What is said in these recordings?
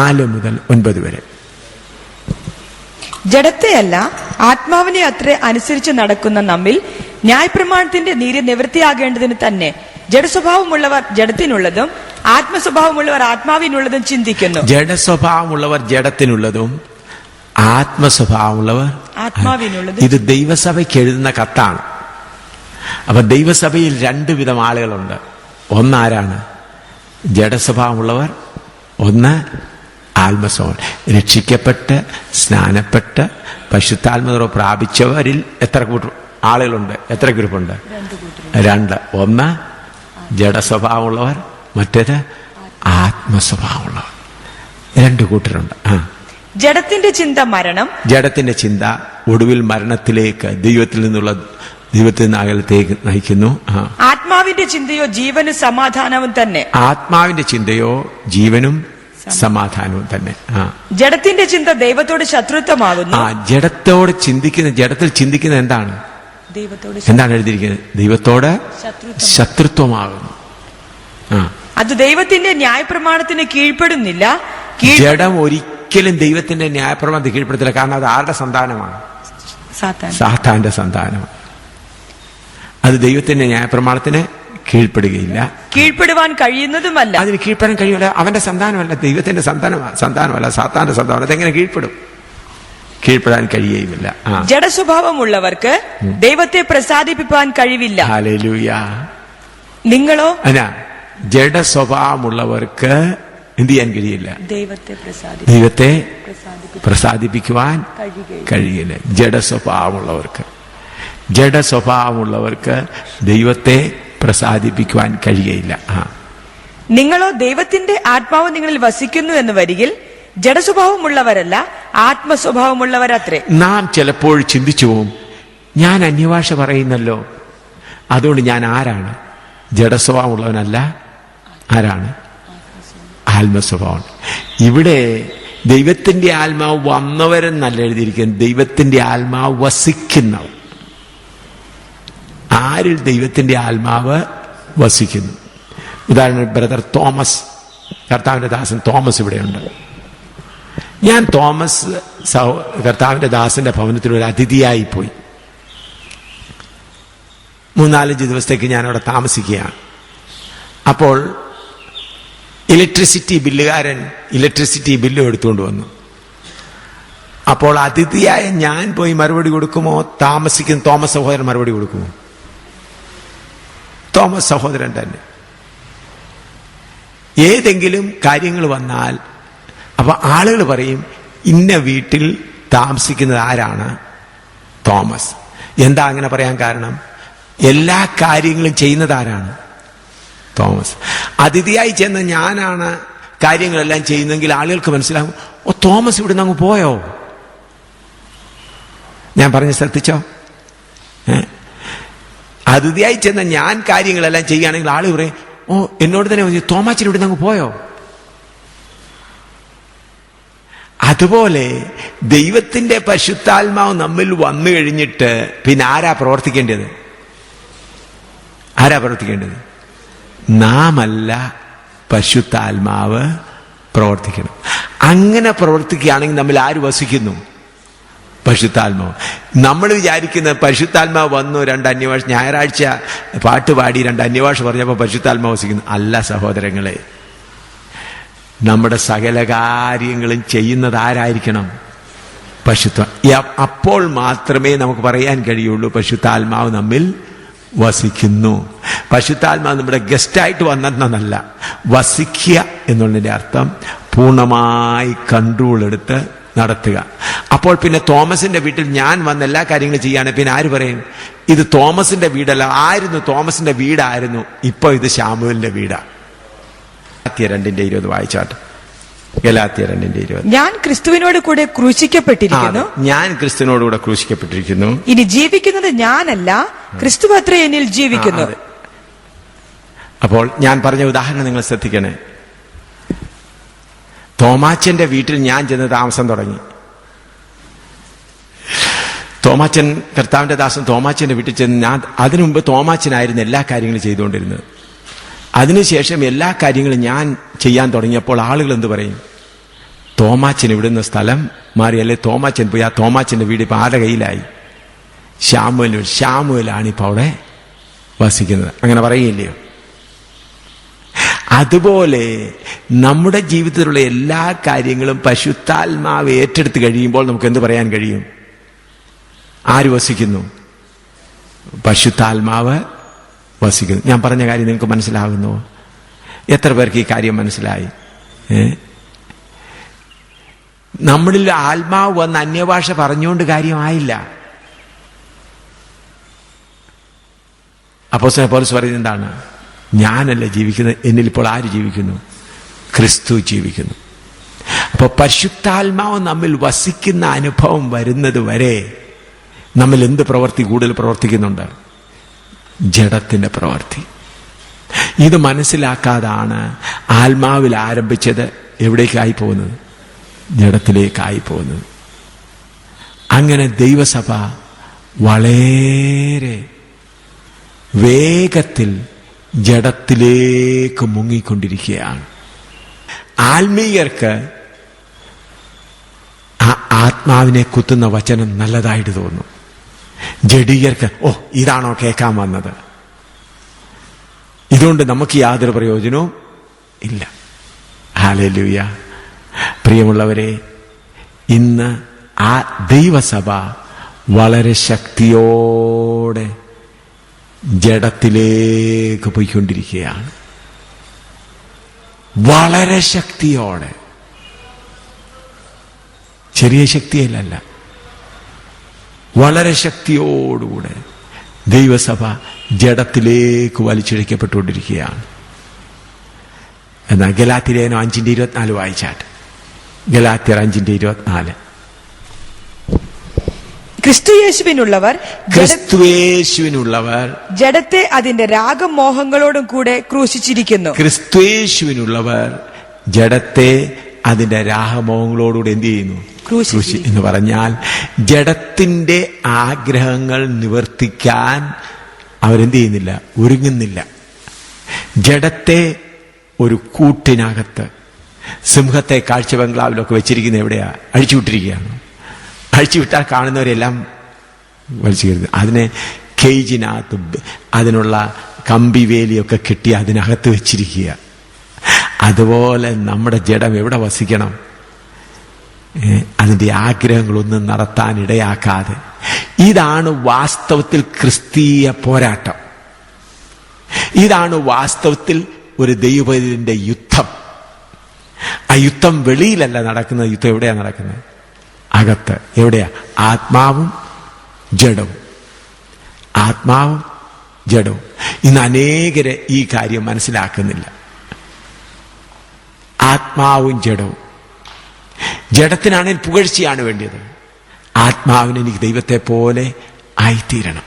4 മുതൽ 9 വരെ. ജഡത്തെയല്ല ആത്മാവിനെ അത്രേ അനുസരിച്ച് നടക്കുന്ന നമ്മിൽ ന്യായപ്രമാണത്തിന്റെ നീതി നിവൃത്തിയാകേണ്ടതിന് തന്നെ ജഡസ്വഭാവമുള്ളവർ ജഡത്തിനുള്ളതും ആത്മസ്വഭാവമുള്ളവർ ആത്മാവിനുള്ളതും ചിന്തിക്കുന്നു. ജഡസ്വഭാവമുള്ളവർ ജഡത്തിനുള്ളതും ആത്മസ്വഭാവമുള്ളവർ ആത്മാവിനുള്ളതും. ഇത് ദൈവസഭയ്ക്ക് എഴുതുന്ന കത്താണ്. അപ്പൊ ദൈവസഭയിൽ 2 വിധം ആളുകളുണ്ട്. ഒന്നാരാണ്? ജഡസ്വഭാവമുള്ളവർ, ഒന്ന് ആത്മസ്വഭാവം. രക്ഷിക്കപ്പെട്ട് സ്നാനപ്പെട്ട് പരിശുദ്ധാത്മനിറവ് പ്രാപിച്ചവരിൽ എത്ര ആളുകളുണ്ട്? എത്ര ഗ്രൂപ്പുണ്ട്? 2. ഒന്ന് ജഡസ്വഭാവമുള്ളവർ, മറ്റേത് ആത്മസ്വഭാവമുള്ളവർ. 2 കൂട്ടരുണ്ട്. ജഡത്തിന്റെ ചിന്ത മരണം, ജഡത്തിന്റെ ചിന്ത ഒടുവിൽ മരണത്തിലേക്ക്, ദൈവത്തിൽ നിന്ന് അകലത്തേക്ക് നയിക്കുന്നു. ആത്മാവിന്റെ ചിന്തയോ ജീവനും സമാധാനവും തന്നെ. ആത്മാവിന്റെ ചിന്തയോ ജീവനും സമാധാനവും തന്നെ. ജഡത്തിന്റെ ചിന്ത ദൈവത്തോട് ശത്രുത്വമാകുന്നു. ജഡത്തിൽ ചിന്തിക്കുന്ന എന്താണ്? എന്താണ് എഴുതിയിരിക്കുന്നത്? ദൈവത്തോട് ശത്രുത്വമാകുന്നു. അത് ദൈവത്തിന്റെ ന്യായപ്രമാണത്തിന് കീഴ്പ്പെടുന്നില്ല. ജഡം ഒരിക്കലും ദൈവത്തിന്റെ ന്യായപ്രമാണത്തിന് കീഴ്പ്പെടുത്തില്ല. കാരണം അത് ആരുടെ സന്താനമാണ്? സാത്താന്റെ സന്താനമാണ്. അത് ദൈവത്തിന്റെ ന്യായപ്രമാണത്തിന് കീഴ്പ്പെടുകയില്ല, കീഴ്പ്പെടുവാൻ കഴിയുന്നതുമല്ല. അതിന് കീഴ്പ്പെടാൻ കഴിയില്ല. അവന്റെ സന്താനമല്ല, ദൈവത്തിന്റെ സന്താനമല്ല, സാത്താന്റെ സന്താനം. അതെങ്ങനെ കീഴ്പ്പെടും? കീഴ്പ്പെടാൻ കഴിയുകയുമില്ല. ജഡസ്വഭാവമുള്ളവർക്ക് ദൈവത്തെ പ്രസാദിപ്പിക്കാൻ കഴിവില്ല. ഹല്ലേലൂയ. നിങ്ങളോ? ജഡസ്വഭാവമുള്ളവർക്ക് എന്ത് ചെയ്യാൻ കഴിയില്ല? ദൈവത്തെ പ്രസാദിപ്പിക്കുവാൻ കഴിയില്ല. ജഡസ്വഭാവമുള്ളവർക്ക് ദൈവത്തെ പ്രസാദിപ്പിക്കുവാൻ കഴിയയില്ല. നിങ്ങളോ ദൈവത്തിന്റെ ആത്മാവ് നിങ്ങളിൽ വസിക്കുന്നു എന്ന് വരികിൽ ജഡസ്വഭാവമുള്ളവരല്ല ആത്മസ്വഭാവമുള്ളവരത്രേ. നാം ചിലപ്പോൾ ചിന്തിച്ചു പോവും, ഞാൻ അന്യഭാഷ പറയുന്നല്ലോ, അതുകൊണ്ട് ഞാൻ ആരാണ്? ജഡസ്വഭാവമുള്ളവനല്ല. ആരാണ്? ആത്മസ്വഭാവം. ഇവിടെ ദൈവത്തിന്റെ ആത്മാവ് വന്നവരെന്നല്ല എഴുതിയിരിക്കുന്നത്, ദൈവത്തിന്റെ ആത്മാവ് വസിക്കുന്നവർ. ആരിൽ ദൈവത്തിന്റെ ആത്മാവ് വസിക്കുന്നു? ഉദാഹരണം, ബ്രദർ തോമസ്, കർത്താവിന്റെ ദാസൻ തോമസ് ഇവിടെയുണ്ട്. ഞാൻ തോമസ് കർത്താവിന്റെ ദാസന്റെ ഭവനത്തിൽ ഒരു അതിഥിയായി പോയി. 3-4 ദിവസത്തേക്ക് ഞാൻ അവിടെ താമസിക്കുകയാണ്. അപ്പോൾ ഇലക്ട്രിസിറ്റി ബില്ല് എടുത്തുകൊണ്ട് വന്നു. അപ്പോൾ അതിഥിയായ ഞാൻ പോയി മറുപടി കൊടുക്കുമോ? താമസിക്കുന്ന തോമസ് സഹോദരൻ മറുപടി കൊടുക്കുമോ? തോമസ് സഹോദരൻ തന്നെ. ഏതെങ്കിലും കാര്യങ്ങൾ വന്നാൽ അപ്പൊ ആളുകൾ പറയും, ഇന്ന വീട്ടിൽ താമസിക്കുന്നത് ആരാണ്? തോമസ്. എന്താ അങ്ങനെ പറയാൻ കാരണം? എല്ലാ കാര്യങ്ങളും ചെയ്യുന്നത് ആരാണ്? തോമസ്. അതിഥിയായി ചെന്ന ഞാനാണ് കാര്യങ്ങളെല്ലാം ചെയ്യുന്നെങ്കിൽ ആളുകൾക്ക് മനസ്സിലാകും, ഓ തോമസ് ഇവിടുന്ന് അങ്ങ് പോയോ. ഞാൻ പറഞ്ഞ് ശ്രദ്ധിച്ചോ? അതിഥിയായി ചെന്ന ഞാൻ കാര്യങ്ങളെല്ലാം ചെയ്യുകയാണെങ്കിൽ ആള് പറയും, ഓ എന്നോട് തന്നെ തോമാച്ചൻ ഇവിടുന്ന് അങ്ങ് പോയോ. അതുപോലെ ദൈവത്തിന്റെ പരിശുദ്ധാത്മാവ് നമ്മിൽ വന്നു കഴിഞ്ഞിട്ട് പിന്നെ ആരാ പ്രവർത്തിക്കേണ്ടത്? നാമല്ല, പരിശുദ്ധാത്മാവ് പ്രവർത്തിക്കണം. അങ്ങനെ പ്രവർത്തിക്കുകയാണെങ്കിൽ നമ്മിൽ ആര് വസിക്കുന്നു? പരിശുദ്ധാത്മാവ്. നമ്മൾ വിചാരിക്കുന്ന പരിശുദ്ധാത്മാവ് വന്നു 2 അന്യഭാഷ, ഞായറാഴ്ച പാട്ട് പാടി 2 അന്യഭാഷ പറഞ്ഞപ്പോൾ പരിശുദ്ധാത്മാവ് വസിക്കുന്നു. അല്ല സഹോദരങ്ങളെ, നമ്മുടെ സകല കാര്യങ്ങളും ചെയ്യുന്നത് ആരായിരിക്കണം? അപ്പോൾ മാത്രമേ നമുക്ക് പറയാൻ കഴിയുള്ളൂ പരിശുദ്ധാത്മാവ് നമ്മിൽ വസിക്കുന്നു. പരിശുദ്ധാത്മാവ് നമ്മുടെ ഗസ്റ്റായിട്ട് വന്നെന്നല്ല, വസിക്കുക എന്നുള്ളതിന്റെ അർത്ഥം പൂർണ്ണമായി കൺട്രോൾ എടുത്ത് നടത്തുക. അപ്പോൾ പിന്നെ തോമസിന്റെ വീട്ടിൽ ഞാൻ വന്ന എല്ലാ കാര്യങ്ങളും ചെയ്യാണ്. പിന്നെ ആര് പറയും ഇത് തോമസിന്റെ വീടല്ല, ആയിരുന്നു തോമസിന്റെ വീടായിരുന്നു, ഇപ്പൊ ഇത് ശാമുവേലിന്റെ വീടാ. ഗലാത്യർ 2:20 വായിച്ചാട്ട്. ഗലാത്യർ 2:20. ഞാൻ ക്രിസ്തുവിനോട് കൂടെ ക്രൂശിക്കപ്പെട്ടിരിക്കുന്നു. ഞാൻ ക്രിസ്തുവിനോട് കൂടെ ക്രൂശിക്കപ്പെട്ടിരിക്കുന്നു. ഇനി ജീവിക്കുന്നത് ഞാനല്ല, ക്രിസ്തു അത്രേ എന്നിൽ ജീവിക്കുന്നു. അപ്പോൾ ഞാൻ പറഞ്ഞ ഉദാഹരണം നിങ്ങൾ ശ്രദ്ധിക്കണേ. തോമാച്ചന്റെ വീട്ടിൽ ഞാൻ ചെന്ന് താമസം തുടങ്ങി. തോമാച്ചൻ, കർത്താവിന്റെ ദാസൻ തോമാച്ചന്റെ വീട്ടിൽ ചെന്ന് ഞാൻ, അതിനു മുമ്പ് തോമാച്ചനായിരുന്നു എല്ലാ കാര്യങ്ങളും അതിനുശേഷം എല്ലാ കാര്യങ്ങളും ഞാൻ ചെയ്യാൻ തുടങ്ങിയപ്പോൾ ആളുകൾ എന്ത് പറയും? തോമാച്ചൻ ഇവിടുന്ന് സ്ഥലം മാറി, അല്ലെ തോമാച്ചൻ പോയി. ആ തോമാച്ചന്റെ വീട് ഇപ്പൊ ആരുടെ കയ്യിലായി? ഷാമുവേലാണ് ഇപ്പൊ അവിടെ വസിക്കുന്നത്. അങ്ങനെ പറയുകയില്ലയോ? അതുപോലെ നമ്മുടെ ജീവിതത്തിലുള്ള എല്ലാ കാര്യങ്ങളും പരിശുദ്ധാത്മാവ് ഏറ്റെടുത്ത് കഴിയുമ്പോൾ നമുക്ക് എന്ത് പറയാൻ കഴിയും? ആര് വസിക്കുന്നു? പരിശുദ്ധാത്മാവ് വസിക്കുന്നു. ഞാൻ പറഞ്ഞ കാര്യം നിങ്ങൾക്ക് മനസ്സിലാകുന്നു? എത്ര പേർക്ക് ഈ കാര്യം മനസ്സിലായി? നമ്മളിൽ ആത്മാവ് വന്ന് അന്യഭാഷ പറഞ്ഞുകൊണ്ട് കാര്യമായില്ല. അപ്പോസ്തലൻ പൗലോസ് പറയുന്നത് എന്താണ്? ഞാനല്ല ജീവിക്കുന്നത്, എന്നിൽ ഇപ്പോൾ ആര് ജീവിക്കുന്നു? ക്രിസ്തു ജീവിക്കുന്നു. അപ്പൊ പരിശുദ്ധാത്മാവ് നമ്മിൽ വസിക്കുന്ന അനുഭവം വരുന്നത് വരെ നമ്മൾ എന്ത് പ്രവൃത്തി കൂടുതൽ പ്രവർത്തിക്കുന്നുണ്ട്? ജഡത്തിന്റെ പ്രവൃത്തി. ഇത് മനസ്സിലാക്കാതാണ് ആത്മാവിൽ ആരംഭിച്ചത് എവിടേക്കായി പോകുന്നത്? ജഡത്തിലേക്കായി പോകുന്നത്. അങ്ങനെ ദൈവസഭ വളരെ വേഗത്തിൽ ജഡത്തിലേക്ക് മുങ്ങിക്കൊണ്ടിരിക്കുകയാണ്. ആത്മീയർക്ക് ആ ആത്മാവിനെ കുത്തുന്ന വചനം നല്ലതായിട്ട് തോന്നും. ജഡീയർക്ക് ഇതാണോ കേൾക്കാൻ വന്നത്? ഇതുകൊണ്ട് നമുക്ക് യാതൊരു പ്രയോജനവും ഇല്ല. ഹല്ലേലൂയ. പ്രിയമുള്ളവരെ, ഇന്ന് ആ ദൈവസഭ വളരെ ശക്തിയോടെ ജഡത്തിലേക്ക് പോയിക്കൊണ്ടിരിക്കുകയാണ്. വളരെ ശക്തിയോടെ. ചെറിയ ശക്തിയിലല്ല, വളരെ ശക്തിയോടുകൂടെ ദൈവസഭ ജഡത്തിലേക്ക് വലിച്ചിഴക്കപ്പെട്ടുകൊണ്ടിരിക്കുകയാണ്. എന്നാൽ ഗലാത്യർ 5:24 വായിച്ചാട്ട്. ഗലാത്യർ 5:24. ക്രിസ്തുയേശുവിനുള്ളവർ ജഡത്തെ അതിന്റെ രാഗമോഹങ്ങളോടും കൂടെ ക്രൂശിച്ചിരിക്കുന്നു. ക്രിസ്തുയേശുവിനുള്ളവർ ജഡത്തെ അതിന്റെ രാഗമോഹങ്ങളോടുകൂടെ എന്ത് ചെയ്യുന്നു? ക്രൂശി. എന്ന് പറഞ്ഞാൽ ജഡത്തിന്റെ ആഗ്രഹങ്ങൾ നിവർത്തിക്കാൻ അവരെന്ത് ചെയ്യുന്നില്ല? ഒരുങ്ങുന്നില്ല. ജഡത്തെ ഒരു കൂട്ടിനകത്ത്, സിംഹത്തെ കാഴ്ച ബംഗ്ലാവിലൊക്കെ വെച്ചിരിക്കുന്ന എവിടെയാ? അഴിച്ചുവിട്ടിരിക്കുകയാണ്. അഴിച്ചുവിട്ടാൽ കാണുന്നവരെല്ലാം വലിച്ചു കയറുന്നു. അതിനെ കേജിനകത്ത് അതിനുള്ള കമ്പിവേലിയൊക്കെ കെട്ടി അതിനകത്ത് വെച്ചിരിക്കുക. അതുപോലെ നമ്മുടെ ജഡം എവിടെ വസിക്കണം? അതിൻ്റെ ആഗ്രഹങ്ങളൊന്നും നടത്താൻ ഇടയാക്കാതെ. ഇതാണ് വാസ്തവത്തിൽ ക്രിസ്തീയ പോരാട്ടം. ഇതാണ് വാസ്തവത്തിൽ ഒരു ദൈവത്തിന്റെ യുദ്ധം. ആ യുദ്ധം വെളിയിലല്ല നടക്കുന്നത്. യുദ്ധം എവിടെയാ നടക്കുന്നത്? അകത്ത്. എവിടെയാ? ആത്മാവും ജഡവും. ആത്മാവും ജഡവും. ഇന്ന് അനേകരെ ഈ കാര്യം മനസ്സിലാക്കുന്നില്ല. ആത്മാവും ജഡവും. ജഡത്തിനാണെങ്കിൽ പുകഴ്ചയാണ് വേണ്ടിയത്. ആത്മാവിന് എനിക്ക് ദൈവത്തെ പോലെ ആയിത്തീരണം.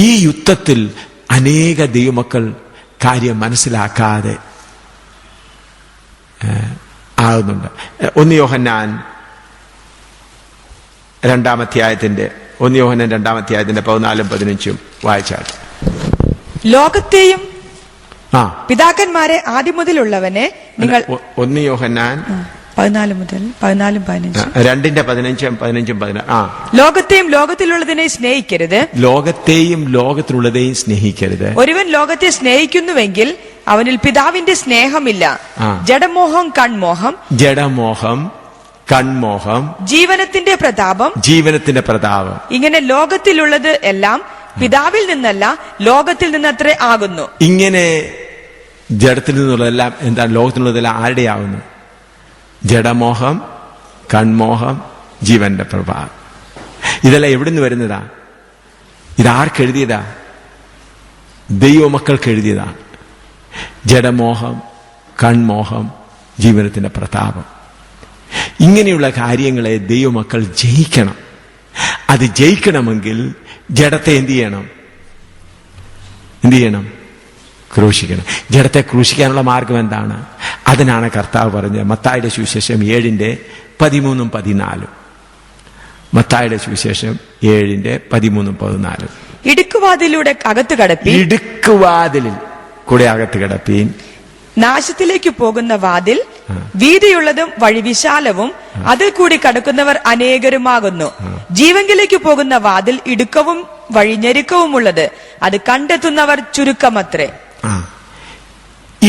ഈ യുദ്ധത്തിൽ അനേക ദൈവമക്കൾ കാര്യം മനസ്സിലാക്കാതെ ആകുന്നുണ്ട്. 1 യോഹന്നാൻ 2-ാം അധ്യായത്തിന്റെ 14-15 വായിച്ചാൽ. ലോകത്തെയും പിതാക്കന്മാരെ ആദ്യം മുതലുള്ളവനെ നിങ്ങൾ 1 യോഹന്നാൻ 2:15-15. ലോകത്തെയും ലോകത്തിലുള്ളതിനെ സ്നേഹിക്കരുത്. ലോകത്തെയും ലോകത്തിലുള്ളതെയും സ്നേഹിക്കരുത്. ഒരുവൻ ലോകത്തെ സ്നേഹിക്കുന്നുവെങ്കിൽ അവനിൽ പിതാവിന്റെ സ്നേഹമില്ല. ജഡമോഹം, കൺമോഹം, ജീവനത്തിന്റെ പ്രതാപം, ഇങ്ങനെ ലോകത്തിലുള്ളത് എല്ലാം പിതാവിൽ നിന്നല്ല ലോകത്തിൽ നിന്നത്രേ ആകുന്നു. ഇങ്ങനെ ജഡത്തിൽ നിന്നുള്ളതെല്ലാം എന്താണ്? ലോകത്തിലുള്ളതെല്ലാം ആരുടെയാവുന്നു? ജഡമോഹം, കൺമോഹം, ജീവന്റെ പ്രഭാവം. ഇതെല്ലാം എവിടുന്ന് വരുന്നതാ? ഇതാർക്കെഴുതിയതാ? ദൈവമക്കൾക്ക് എഴുതിയതാണ്. ജഡമോഹം, കൺമോഹം, ജീവനത്തിന്റെ പ്രതാപം. ഇങ്ങനെയുള്ള കാര്യങ്ങളെ ദൈവമക്കൾ ജയിക്കണം. അത് ജയിക്കണമെങ്കിൽ ജഡത്തെ എന്ത് ചെയ്യണം? ക്രൂശിക്കണം. ജഡത്തെ ക്രൂശിക്കാനുള്ള മാർഗം എന്താണ്? അതിനാണ് കർത്താവ് പറഞ്ഞത്. മത്തായിയുടെ സുവിശേഷം 7:13-14. മത്തായിയുടെ സുവിശേഷം 7:13-14. ഇടുക്കുവാതിലൂടെ അകത്ത് കൂടെ അകത്ത് കിടപ്പീൻ. നാശത്തിലേക്ക് പോകുന്ന വാതിൽ വീതിയുള്ളതും വഴി വിശാലവും അതിൽ കൂടി കടക്കുന്നവർ അനേകരുമാകുന്നു. ജീവങ്കിലേക്ക് പോകുന്ന വാതിൽ ഇടുക്കവും വഴിഞ്ഞെരുക്കവുമുള്ളത്, അത് കണ്ടെത്തുന്നവർ ചുരുക്കമത്രേ.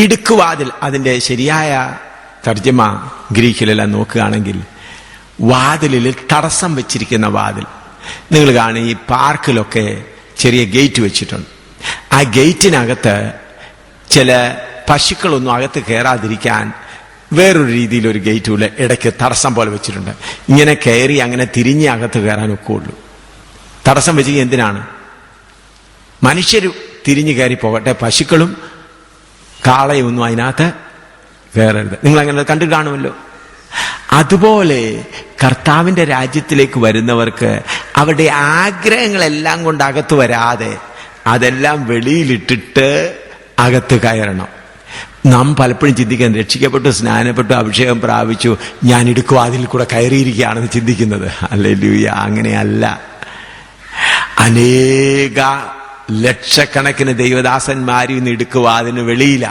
ഇടുക്കുവാതിൽ, അതിന്റെ ശരിയായ തർജ്ജമ ഗ്രീക്കിലെല്ലാം നോക്കുകയാണെങ്കിൽ വാതിലിൽ തടസ്സം വെച്ചിരിക്കുന്ന വാതിൽ. നിങ്ങൾ കാണും ഈ പാർക്കിലൊക്കെ ചെറിയ ഗേറ്റ് വെച്ചിട്ടുണ്ട്. ആ ഗേറ്റിനകത്ത് ചില പശുക്കളൊന്നും അകത്ത് കയറാതിരിക്കാൻ വേറൊരു രീതിയിൽ ഒരു ഗേറ്റുമില്ല, ഇടയ്ക്ക് തടസ്സം പോലെ വെച്ചിട്ടുണ്ട്. ഇങ്ങനെ കയറി അങ്ങനെ തിരിഞ്ഞ് അകത്ത് കയറാനൊക്കെ ഉള്ളൂ. തടസ്സം വെച്ചിരിക്കുക എന്തിനാണ്? മനുഷ്യർ തിരിഞ്ഞു കയറി പോകട്ടെ, പശുക്കളും കാളയൊന്നും അതിനകത്ത് കയറരുത്. നിങ്ങൾ അങ്ങനെ കണ്ടു കാണുമല്ലോ. അതുപോലെ കർത്താവിന്റെ രാജ്യത്തിലേക്ക് വരുന്നവർക്ക് അവരുടെ ആഗ്രഹങ്ങളെല്ലാം കൊണ്ട് അകത്ത് വരാതെ അതെല്ലാം വെളിയിലിട്ടിട്ട് അകത്ത് കയറണം. നാം പലപ്പോഴും ചിന്തിക്കാൻ, രക്ഷിക്കപ്പെട്ടു, സ്നാനപ്പെട്ടു, അഭിഷേകം പ്രാപിച്ചു, ഞാൻ ഇടുക്കുവാതിൽ കൂടെ കയറിയിരിക്കുകയാണെന്ന് ചിന്തിക്കുന്നത്. ഹല്ലേലൂയ, അങ്ങനെയല്ല. അനേക ലക്ഷക്കണക്കിന് ദൈവദാസന്മാരും ഇന്ന് ഇടുക്കുവാതിന് വെളിയില.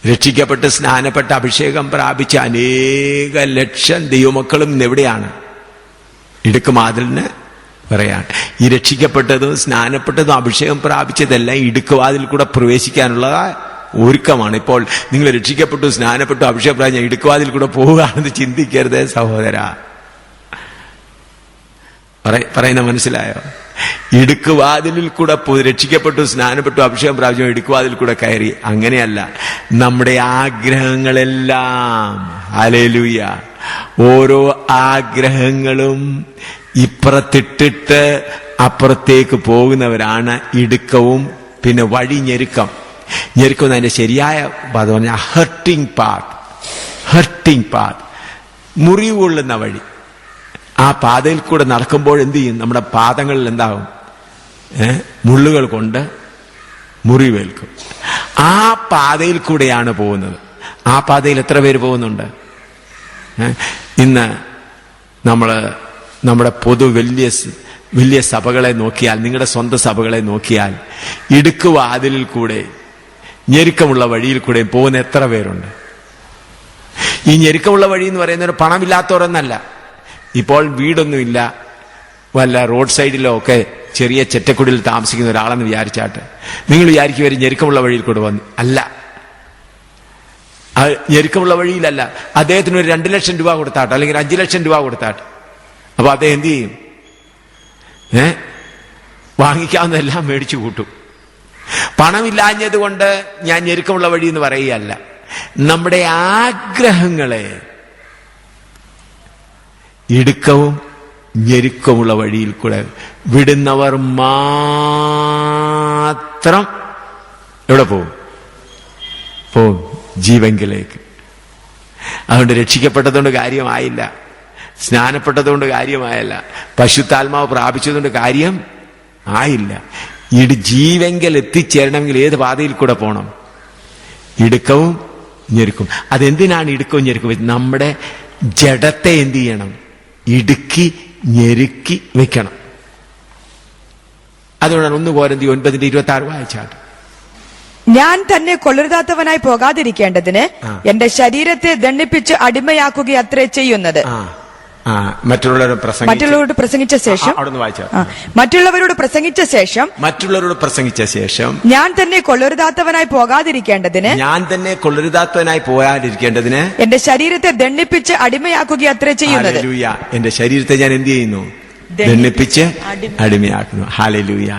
രക്ഷിക്കപ്പെട്ട് സ്നാനപ്പെട്ട് അഭിഷേകം പ്രാപിച്ച അനേക ലക്ഷം ദൈവമക്കളും ഇന്ന് എവിടെയാണ്? ഇടുക്കുവാതിലിന് പറയാണ്. ഈ രക്ഷിക്കപ്പെട്ടതും സ്നാനപ്പെട്ടതും അഭിഷേകം പ്രാപിച്ചതെല്ലാം ഇടുക്കുവാതിൽ കൂടെ പ്രവേശിക്കാനുള്ള ഒരുക്കമാണ്. ഇപ്പോൾ നിങ്ങൾ രക്ഷിക്കപ്പെട്ടു, സ്നാനപ്പെട്ടു, അഭിഷേകം പ്രാപിച്ച ഇടുക്കുവാതിൽ കൂടെ പോവുകയാണെന്ന് ചിന്തിക്കരുത് സഹോദര. പറയുന്ന മനസ്സിലായോ? ഇടുക്കുവാതിലിൽ കൂടെ രക്ഷിക്കപ്പെട്ടു, സ്നാനപ്പെട്ടു, അഭിഷേകം പ്രാപിച്ചു, ഇടുക്കുവാതിൽ കൂടെ കയറി. അങ്ങനെയല്ല. നമ്മുടെ ആഗ്രഹങ്ങളെല്ലാം, ഹല്ലേലൂയ, ഓരോ ആഗ്രഹങ്ങളും ഇപ്പുറത്തിട്ടിട്ട് അപ്പുറത്തേക്ക് പോകുന്നവരാണ് ഇടുക്കവും പിന്നെ വഴി ഞെരുക്കം. ഞെരുക്കം അതിന്റെ ശരിയായ പദം പറഞ്ഞാൽ ഹർട്ടിങ് പാത്ത്, മുറിവ് കൊള്ളുന്ന വഴി. ആ പാതയിൽ കൂടെ നടക്കുമ്പോൾ എന്ത് ചെയ്യും? നമ്മുടെ പാദങ്ങളിൽ എന്താകും? മുള്ളുകൾ കൊണ്ട് മുറിവേൽക്കും. ആ പാതയിൽ കൂടെയാണ് പോകുന്നത്. ആ പാതയിൽ എത്ര പേര് പോകുന്നുണ്ട്? ഇന്ന് നമ്മുടെ പൊതു വലിയ സഭകളെ നോക്കിയാൽ, നിങ്ങളുടെ സ്വന്തം സഭകളെ നോക്കിയാൽ, ഇടുക്കുവാതിലിൽ കൂടെ ഞെരുക്കമുള്ള വഴിയിൽ കൂടെ പോകുന്ന എത്ര പേരുണ്ട്? ഈ ഞെരുക്കമുള്ള വഴി എന്ന് പറയുന്നത് പണമില്ലാത്തവരെന്നല്ല. ഇപ്പോൾ വീടൊന്നുമില്ല, വല്ല റോഡ് സൈഡിലോ ഒക്കെ ചെറിയ ചെറ്റക്കുടിയിൽ താമസിക്കുന്ന ഒരാളെന്ന് വിചാരിച്ചാട്ട് നിങ്ങൾ വിചാരിക്കും വരെ ഞെരുക്കമുള്ള വഴിയിൽ കൂടെ വന്നു. അല്ല, ഞെരുക്കമുള്ള വഴിയിലല്ല. അദ്ദേഹത്തിന് ഒരു 2 ലക്ഷം രൂപ കൊടുത്താട്ട്, അല്ലെങ്കിൽ 5 ലക്ഷം രൂപ കൊടുത്താട്ട്, അപ്പൊ അദ്ദേഹം എന്ത് ചെയ്യും? വാങ്ങിക്കാവുന്നതെല്ലാം മേടിച്ചു കൂട്ടും. പണമില്ലാഞ്ഞത് കൊണ്ട് ഞാൻ ഞെരുക്കമുള്ള വഴി എന്ന് പറയുകയല്ല. നമ്മുടെ ആഗ്രഹങ്ങളെ ഇടുക്കവും ഞെരുക്കമുള്ള വഴിയിൽ കൂടെ വിടുന്നവർ മാത്രം എവിടെ പോകും? ജീവങ്കിലേക്ക്. അതുകൊണ്ട് രക്ഷിക്കപ്പെട്ടതുകൊണ്ട് കാര്യമായില്ല, സ്നാനപ്പെട്ടതുകൊണ്ട് കാര്യമായല്ല, പശുത്താത്മാവ് പ്രാപിച്ചതുകൊണ്ട് കാര്യം ആയില്ല. ജീവങ്കൽ എത്തിച്ചേരണമെങ്കിൽ ഏത് പാതയിൽ കൂടെ പോകണം? ഇടുക്കവും ഞെരുക്കും. അതെന്തിനാണ് ഇടുക്കവും ഞെരുക്കും? നമ്മുടെ ജഡത്തെ എന്ത് ചെയ്യണം? ഇടുക്കി ഞെരുക്കി വെക്കണം. അതുകൊണ്ടാണ് 1 കൊരിന്ത്യർ 9:26 വായിച്ചാട്ട്, ഞാൻ തന്നെ കൊള്ളരുതാത്തവനായി പോകാതിരിക്കേണ്ടതിന് എന്റെ ശരീരത്തെ ദണ്ഡിപ്പിച്ച് അടിമയാക്കുകയത്രേ ചെയ്യുന്നത്. മറ്റുള്ളവരോട് പ്രസംഗിച്ച ശേഷം ഞാൻ തന്നെ കൊള്ളരുതാത്തവനായി പോകാതിരിക്കേണ്ടതിന് എന്റെ ശരീരത്തെ ദണ്ഡിപ്പിച്ച് അടിമയാക്കുകയത്രേ ചെയ്യുന്നത്. എന്റെ ശരീരത്തെ ഞാൻ എന്ത് ചെയ്യുന്നു? ദണ്ഡിപ്പിച്ച് അടിമയാക്കുന്നു. ഹല്ലേലൂയ.